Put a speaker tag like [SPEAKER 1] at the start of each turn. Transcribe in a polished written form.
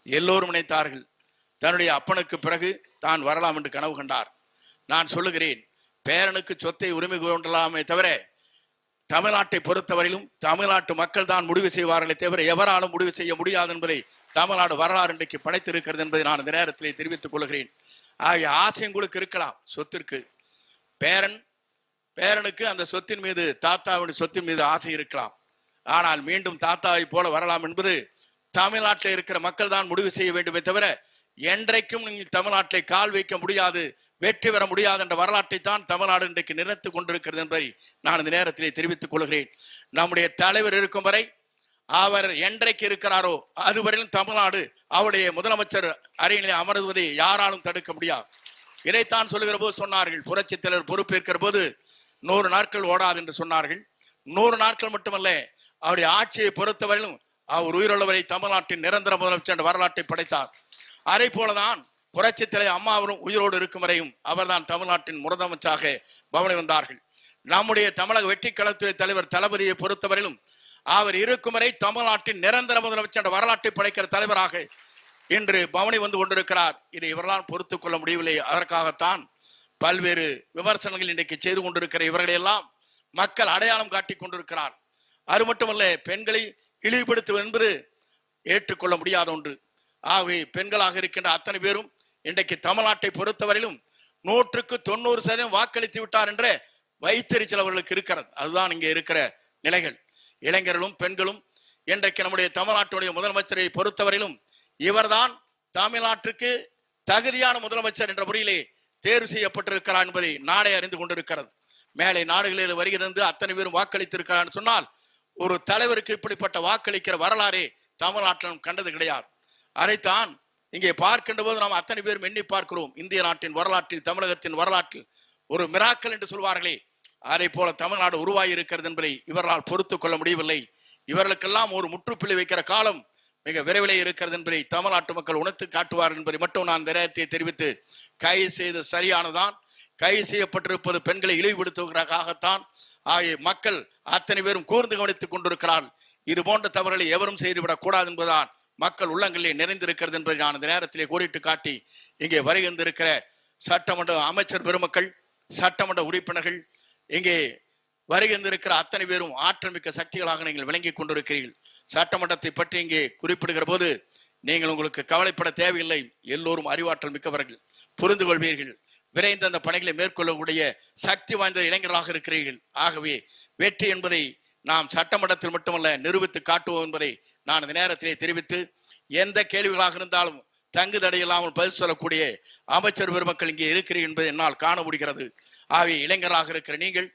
[SPEAKER 1] எல்லோரும் நினைத்தார்கள் தன்னுடைய அப்பனுக்கு பிறகு தான் வரலாம் என்று கனவு கண்டார். நான் சொல்லுகிறேன், பேரனுக்கு சொத்தை உரிமை கொண்டலாமே தவிர தமிழ்நாட்டை பொறுத்தவரையிலும் தமிழ்நாட்டு மக்கள் தான் முடிவு செய்வார்களே தவிர எவராலும் முடிவு செய்ய முடியாது என்பதை தமிழ்நாடு வரலாறு இன்றைக்கு படைத்திருக்கிறது என்பதை நான் இந்த நேரத்திலே தெரிவித்துக் கொள்கிறேன். ஆகிய ஆசை உங்களுக்கு இருக்கலாம் சொத்திற்கு. பேரனுக்கு அந்த சொத்தின் மீது, தாத்தாவின் சொத்தின் மீது ஆசை இருக்கலாம். ஆனால் மீண்டும் தாத்தாவை போல வரலாம் என்பது தமிழ்நாட்டில் இருக்கிற மக்கள் தான் முடிவு செய்ய வேண்டுமே தவிர என்றைக்கும் நீங்கள் தமிழ்நாட்டை கால் வைக்க முடியாது, வெற்றி பெற முடியாது என்ற வரலாற்றை தான் தமிழ்நாடு இன்றைக்கு நினைத்துக் கொண்டிருக்கிறது என்பதை நான் இந்த நேரத்திலே தெரிவித்துக் கொள்கிறேன். நம்முடைய தலைவர் இருக்கும் வரை, அவர் என்றைக்கு இருக்கிறாரோ அதுவரையிலும் தமிழ்நாடு அவருடைய முதலமைச்சர் அறையிலே அமர்வதை யாராலும் தடுக்க முடியாது. இதைத்தான் சொல்லுகிற போது சொன்னார்கள், புரட்சித் தலைவர் பொறுப்பேற்கிற போது 100 நாட்கள் ஓடாது என்று சொன்னார்கள். 100 நாட்கள் மட்டுமல்ல, அவருடைய ஆட்சியை பொறுத்தவரையிலும் அவர் உயிருள்ளவரை தமிழ்நாட்டின் நிரந்தர முதலமைச்சர் என்ற வரலாற்றை படைத்தார். அதே போலதான் புரட்சித் தலைவர் அம்மா அவரும் உயிரோடு இருக்கும் வரையும் அவர்தான் தமிழ்நாட்டின் முதலமைச்சராக பவனி வந்தார்கள். நம்முடைய தமிழக வெற்றி கழகத்துறை தலைவர் தளபதியை பொறுத்தவரையிலும் அவர் இருக்கும் வரை தமிழ்நாட்டின் நிரந்தர முதலமைச்சர் என்ற வரலாற்றை படைக்கிற தலைவராக இன்று பவனி வந்து கொண்டிருக்கிறார். இதை இவர்களால் பொறுத்துக் கொள்ள முடியவில்லை. அதற்காகத்தான் பல்வேறு விமர்சனங்கள் இன்றைக்கு செய்து கொண்டிருக்கிற இவர்களையெல்லாம் மக்கள் அடையாளம் காட்டிக் கொண்டிருக்கிறார். அது மட்டுமல்ல, பெண்களை இழிவுபடுத்துவது என்பது ஏற்றுக்கொள்ள முடியாத ஒன்று. ஆகவே பெண்களாக இருக்கின்ற அத்தனை பேரும் இன்றைக்கு தமிழ்நாட்டை பொறுத்தவரையிலும் 100% வாக்களித்து விட்டார் என்ற வைத்தறிச்சல் அவர்களுக்கு இருக்கிறது. அதுதான் இங்கே இருக்கிற நிலைகள். இளைஞர்களும் பெண்களும் இன்றைக்கு நம்முடைய தமிழ்நாட்டுடைய முதலமைச்சரை பொறுத்தவரையிலும் இவர்தான் தமிழ்நாட்டிற்கு தகுதியான முதலமைச்சர் என்ற முறையிலே தேர்வு செய்யப்பட்டிருக்கிறார் என்பதை நாடே அறிந்து கொண்டிருக்கிறது. மேலே நாடுகளில் வருகிறது அத்தனை பேரும் வாக்களித்திருக்கிறார் சொன்னால் ஒரு தலைவருக்கு இப்படிப்பட்ட வாக்களிக்கிற வரலாறே தமிழ்நாட்டிலும் கண்டது கிடையாது. அதைத்தான் இங்கே பார்க்கின்ற போது நாம் அத்தனை பேரும் எண்ணி பார்க்கிறோம். இந்திய நாட்டின் வரலாற்றில், தமிழகத்தின் வரலாற்றில் ஒரு மிராக்கல் என்று சொல்வார்களே, அதை போல தமிழ்நாடு உருவாகி இருக்கிறது என்பதை இவர்களால் பொறுத்துக் கொள்ள முடியவில்லை. இவர்களுக்கெல்லாம் ஒரு முற்றுப்புள்ளி வைக்கிற காலம் மிக விரைவிலே இருக்கிறது என்பதை தமிழ்நாட்டு மக்கள் உணர்த்து காட்டுவார் என்பதை மட்டும் நான் நேரத்தை தெரிவித்து, கைது செய்து சரியானதான். கைது செய்யப்பட்டிருப்பது பெண்களை இழிவுபடுத்துவதற்காகத்தான். ஆகிய மக்கள் அத்தனை பேரும் கூர்ந்து கவனித்துக் கொண்டிருக்கிறார்கள். இது போன்ற தவறுகளை எவரும் செய்துவிடக் கூடாது என்பதுதான் மக்கள் உள்ளங்களிலே நிறைந்திருக்கிறது என்பதை நான் இந்த நேரத்திலே கோடிட்டு காட்டி, இங்கே வருகின்றிருக்கிற சட்டமன்ற அமைச்சர் பெருமக்கள், சட்டமன்ற உறுப்பினர்கள், இங்கே வருகின்றிருக்கிற அத்தனை பேரும் ஆற்றல் மிக்க சக்திகளாக நீங்கள் விளங்கிக் கொண்டிருக்கிறீர்கள். சட்டமன்றத்தை பற்றி இங்கே குறிப்பிடுகிற போது நீங்கள் உங்களுக்கு கவலைப்பட தேவையில்லை. எல்லோரும் அறிவாற்றல் மிக்கவர்கள், புரிந்து கொள்வீர்கள். விரைந்து அந்த பணிகளை மேற்கொள்ளக்கூடிய சக்தி வாய்ந்த இளைஞர்களாக இருக்கிறீர்கள். ஆகவே வெற்றி என்பதை நாம் சட்டமன்றத்தில் மட்டுமல்ல நிரூபித்து காட்டுவோம் என்பதை நான் இந்த நேரத்திலே தெரிவித்து, எந்த கேள்விகளாக இருந்தாலும் தங்கு தடையில்லாமல் பதில் சொல்லக்கூடிய அமைச்சர் பெருமக்கள் இங்கே இருக்கிறீர்கள் என்பதை என்னால் காண முடிகிறது. ஆகவே இளைஞராக இருக்கிற நீங்கள்